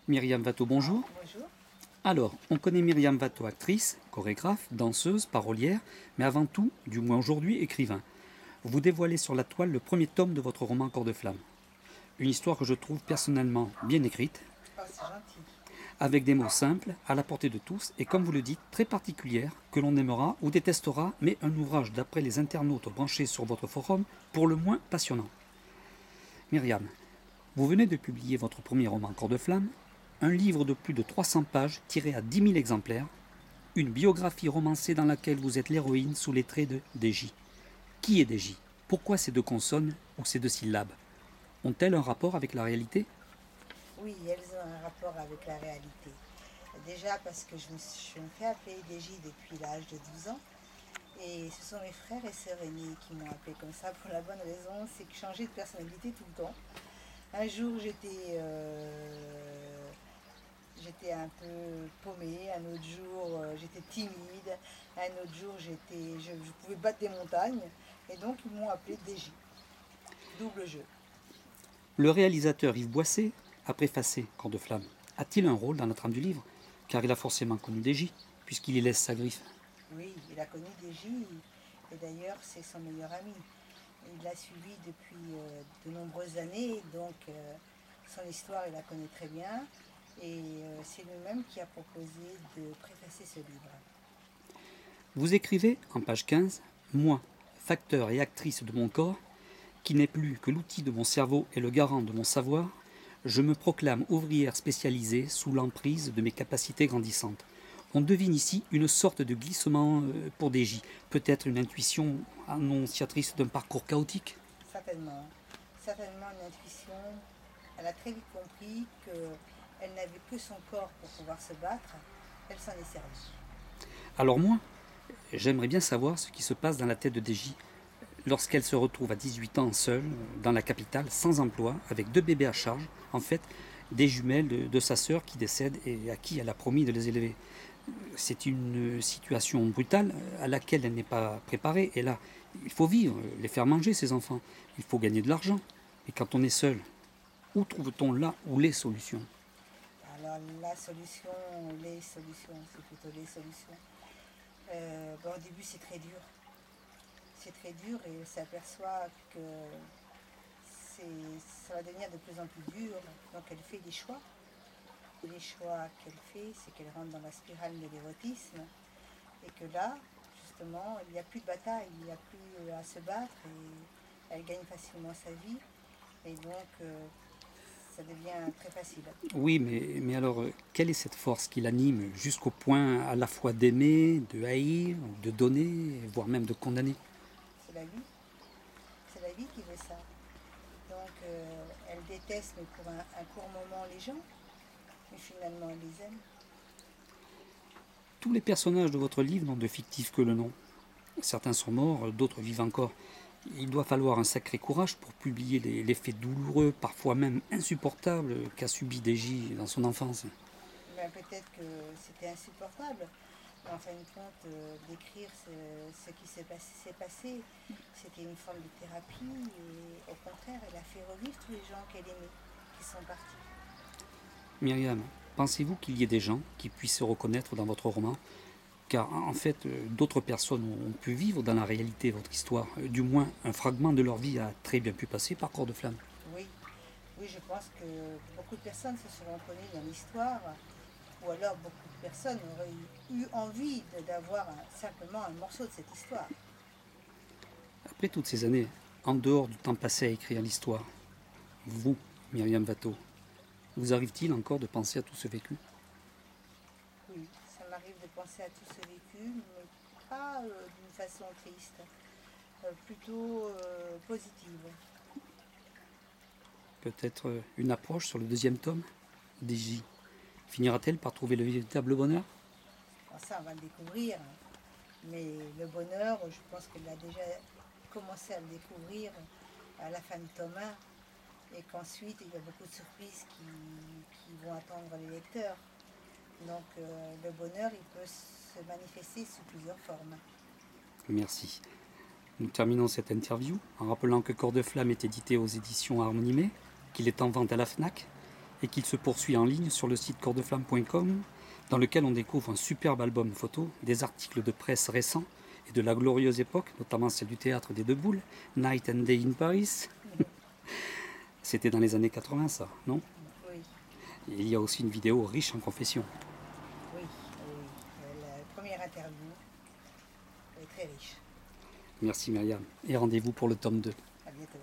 Myriam Watteau, bonjour. Bonjour. Alors, on connaît Myriam Watteau, actrice, chorégraphe, danseuse, parolière, mais avant tout, du moins aujourd'hui, écrivain. Vous dévoilez sur la toile le premier tome de votre roman Corps de flamme. Une histoire que je trouve personnellement bien écrite, Oh, c'est gentil. avec des mots simples, à la portée de tous, et comme vous le dites, très particulière, que l'on aimera ou détestera, mais un ouvrage d'après les internautes branchés sur votre forum, pour le moins passionnant. Myriam, vous venez de publier votre premier roman Corps de flamme, un livre de plus de 300 pages tiré à 10 000 exemplaires, une biographie romancée dans laquelle vous êtes l'héroïne sous les traits de DJ. Qui est DJ? Pourquoi ces deux consonnes ou ces deux syllabes? Ont-elles un rapport avec la réalité? Oui, elles ont un rapport avec la réalité. Déjà parce que je me fais appeler DJ depuis l'âge de 12 ans. Et ce sont mes frères et sœurs aînés qui m'ont appelé comme ça pour la bonne raison, c'est que je changeais de personnalité tout le temps. Un jour j'étais un peu paumée, un autre jour j'étais timide, un autre jour je pouvais battre des montagnes. Et donc ils m'ont appelé DJ. Double jeu. Le réalisateur Yves Boisset a préfacé Corps de flamme. A-t-il un rôle dans la trame du livre? Car il a forcément connu DJ, puisqu'il y laisse sa griffe. Oui, il a connu DJ et d'ailleurs c'est son meilleur ami. Il l'a suivi depuis de nombreuses années, donc son histoire il la connaît très bien et c'est lui-même qui a proposé de préfacer ce livre. Vous écrivez, en page 15, moi, facteur et actrice de mon corps, qui n'est plus que l'outil de mon cerveau et le garant de mon savoir, je me proclame ouvrière spécialisée sous l'emprise de mes capacités grandissantes. On devine ici une sorte de glissement pour DJ, peut-être une intuition annonciatrice d'un parcours chaotique. Certainement, certainement une intuition. Elle a très vite compris qu'elle n'avait que son corps pour pouvoir se battre. Elle s'en est servie. Alors moi, j'aimerais bien savoir ce qui se passe dans la tête de DJ lorsqu'elle se retrouve à 18 ans seule, dans la capitale, sans emploi, avec deux bébés à charge, en fait, des jumelles de sa sœur qui décède et à qui elle a promis de les élever. C'est une situation brutale à laquelle elle n'est pas préparée. Et là, il faut vivre, les faire manger, ces enfants. Il faut gagner de l'argent. Et quand on est seul, où trouve-t-on là ou les solutions? Alors la solution, les solutions, c'est plutôt les solutions. Au début c'est très dur. C'est très dur et elle s'aperçoit que ça va devenir de plus en plus dur. Donc elle fait des choix. Et les choix qu'elle fait, c'est qu'elle rentre dans la spirale de l'érotisme. Et que là, justement, il n'y a plus de bataille, il n'y a plus à se battre et elle gagne facilement sa vie. Et donc, ça devient très facile. Oui, mais alors, quelle est cette force qui l'anime jusqu'au point à la fois d'aimer, de haïr, de donner, voire même de condamner? C'est la vie. C'est la vie qui veut ça. Donc, elle déteste, mais pour un court moment, les gens. Mais finalement, elle les aime. Tous les personnages de votre livre n'ont de fictif que le nom. Certains sont morts, d'autres vivent encore. Il doit falloir un sacré courage pour publier les faits douloureux, parfois même insupportables, qu'a subi DJ dans son enfance. Ben, peut-être que c'était insupportable. Mais en fin de compte, d'écrire ce qui s'est passé, c'était une forme de thérapie. Et au contraire, elle a fait revivre tous les gens qu'elle aimait, qui sont partis. Myriam, pensez-vous qu'il y ait des gens qui puissent se reconnaître dans votre roman? Car en fait, d'autres personnes ont pu vivre dans la réalité votre histoire. Du moins, un fragment de leur vie a très bien pu passer par Corps de flamme. Oui, oui, je pense que beaucoup de personnes se seront reconnues dans l'histoire, ou alors beaucoup de personnes auraient eu envie d'avoir simplement un morceau de cette histoire. Après toutes ces années, en dehors du temps passé à écrire l'histoire, vous, Myriam Watteau, vous arrive-t-il encore de penser à tout ce vécu? Oui, ça m'arrive de penser à tout ce vécu, mais pas d'une façon triste, plutôt positive. Peut-être une approche sur le deuxième tome? DJ finira-t-elle par trouver le véritable bonheur? Bon, ça, on va le découvrir, mais le bonheur, je pense qu'elle a déjà commencé à le découvrir à la fin du tome 1, et qu'ensuite il y a beaucoup de surprises qui vont attendre les lecteurs. Donc le bonheur, il peut se manifester sous plusieurs formes. Merci. Nous terminons cette interview en rappelant que Corps de flamme est édité aux éditions Harmonie May, qu'il est en vente à la FNAC et qu'il se poursuit en ligne sur le site cordeflamme.com, dans lequel on découvre un superbe album photo, des articles de presse récents et de la glorieuse époque, notamment celle du théâtre des Deux Boules, Night and Day in Paris. C'était dans les années 80 ça, non? Oui, Et il y a aussi une vidéo riche en confessions. oui, oui. La première interview est très riche. Merci Myriam, et rendez-vous pour le tome 2. À bientôt.